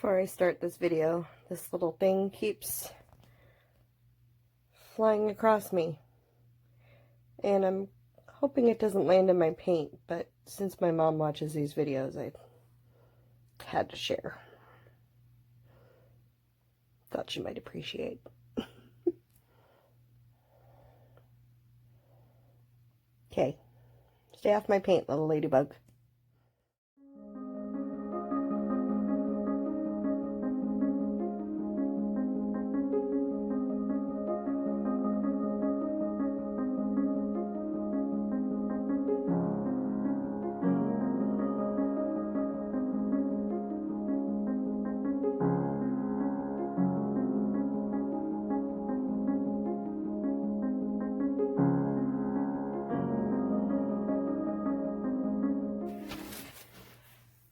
Before I start this video, this little thing keeps flying across me. And I'm hoping it doesn't land in my paint, but since my mom watches these videos, I had to share. Thought she might appreciate. Okay, stay off my paint, little ladybug.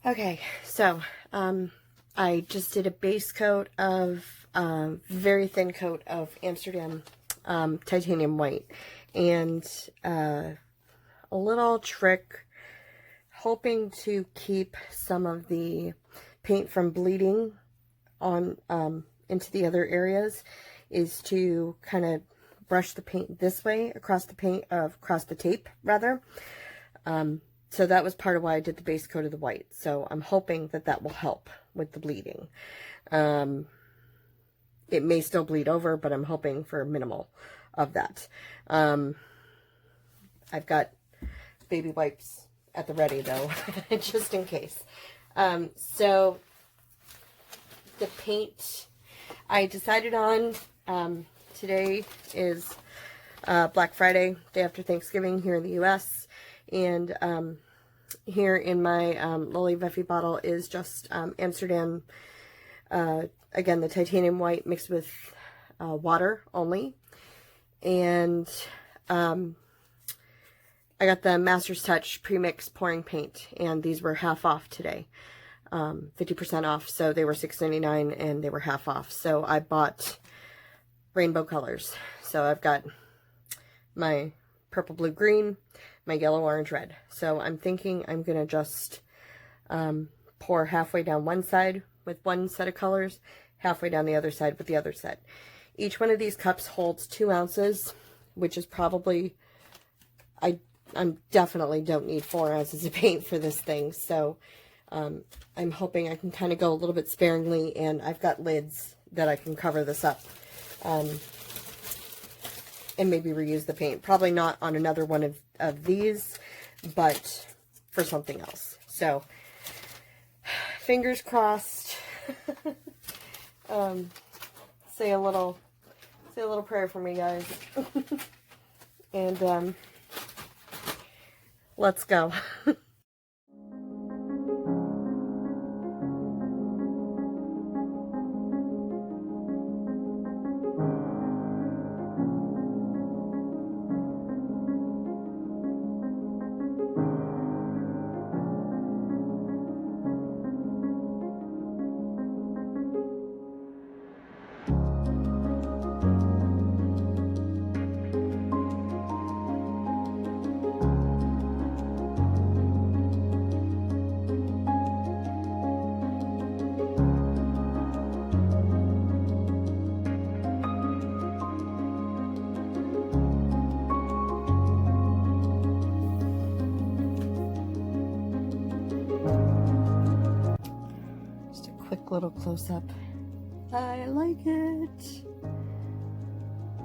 Okay, so I just did a base coat of very thin coat of Amsterdam titanium white, and a little trick, hoping to keep some of the paint from bleeding on into the other areas, is to kind of brush the paint this way across the tape rather. So that was part of why I did the base coat of the white. So I'm hoping that that will help with the bleeding. It may still bleed over, but I'm hoping for minimal of that. I've got baby wipes at the ready though, just in case. So the paint I decided on, today is Black Friday, day after Thanksgiving here in the US. And here in my Lily Veffy bottle is just Amsterdam, again, the titanium white mixed with water only. And I got the Master's Touch Premix pouring paint, and these were half off today, 50% off. So they were $6.99 and they were half off. So I bought rainbow colors. So I've got my purple, blue, green, my yellow, orange, red. So I'm thinking I'm going to just pour halfway down one side with one set of colors, halfway down the other side with the other set. Each one of these cups holds 2 ounces, which is probably, I definitely don't need 4 ounces of paint for this thing. So I'm hoping I can kind of go a little bit sparingly, and I've got lids that I can cover this up. And maybe reuse the paint. Probably not on another one of these, but for something else. So, fingers crossed. Say a little prayer for me, guys. And let's go. Little close-up. I like it.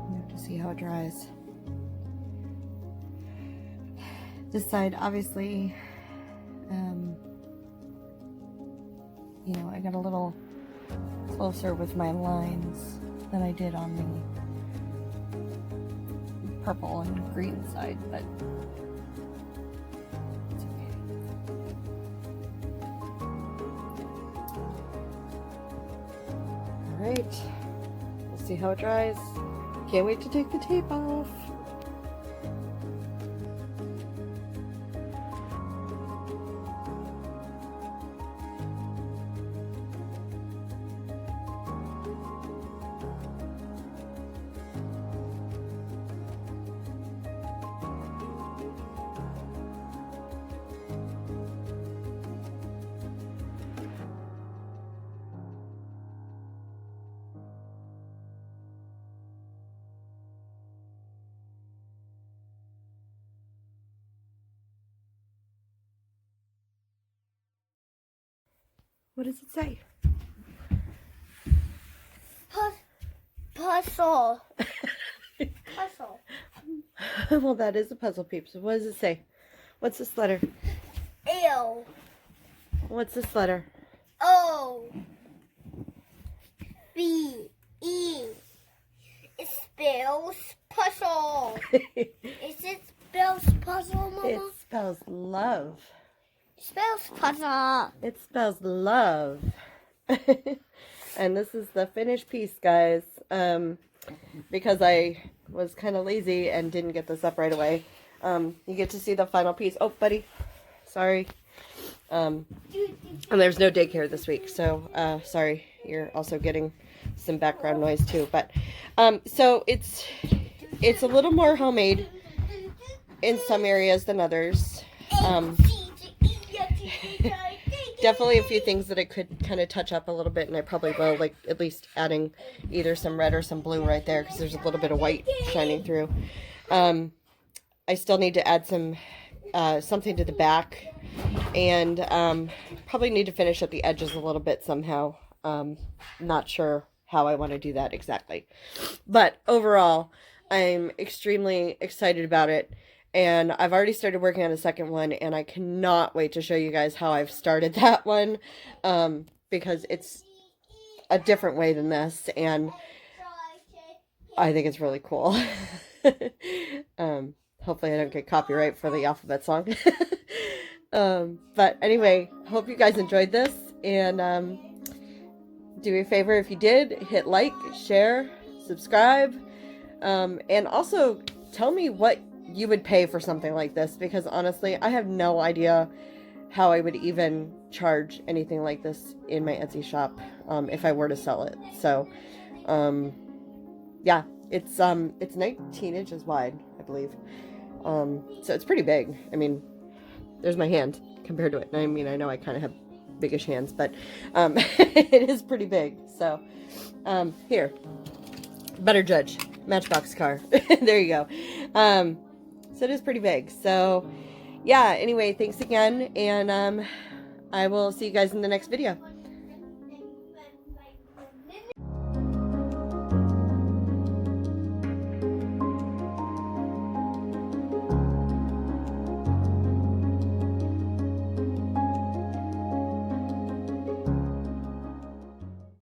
We have to see how it dries. This side, obviously, you know, I got a little closer with my lines than I did on the purple and green side, but Alright, we'll see how it dries. Can't wait to take the tape off. What does it say? Puzzle. Puzzle. Well, that is a puzzle, peeps. So what does it say? What's this letter? L. What's this letter? O. B. E. It spells puzzle. Is it spells puzzle, Mama? It spells love. It spells puzzle. It spells love. And this is the finished piece, guys. Because I was kind of lazy and didn't get this up right away. You get to see the final piece. Oh, buddy. Sorry. And there's no daycare this week, so sorry. You're also getting some background noise too. But so it's a little more homemade in some areas than others. Definitely a few things that I could kind of touch up a little bit, and I probably will, like at least adding either some red or some blue right there, because there's a little bit of white shining through. I still need to add some something to the back, and probably need to finish at the edges a little bit somehow. Not sure how I want to do that exactly, but overall I'm extremely excited about it. And I've already started working on a second one, and I cannot wait to show you guys how I've started that one, because it's a different way than this, and I think it's really cool. Hopefully I don't get copyright for the alphabet song. But anyway, hope you guys enjoyed this, and do me a favor if you did, hit like, share, subscribe, and also tell me what you would pay for something like this, because honestly I have no idea how I would even charge anything like this in my Etsy shop if I were to sell it. So yeah, it's 19 inches wide, I believe. So it's pretty big. I mean, there's my hand compared to it. I mean, I know I kind of have biggish hands, but it is pretty big. So here, better judge. Matchbox car. There you go. So it is pretty big. So yeah, anyway, thanks again, and I will see you guys in the next video.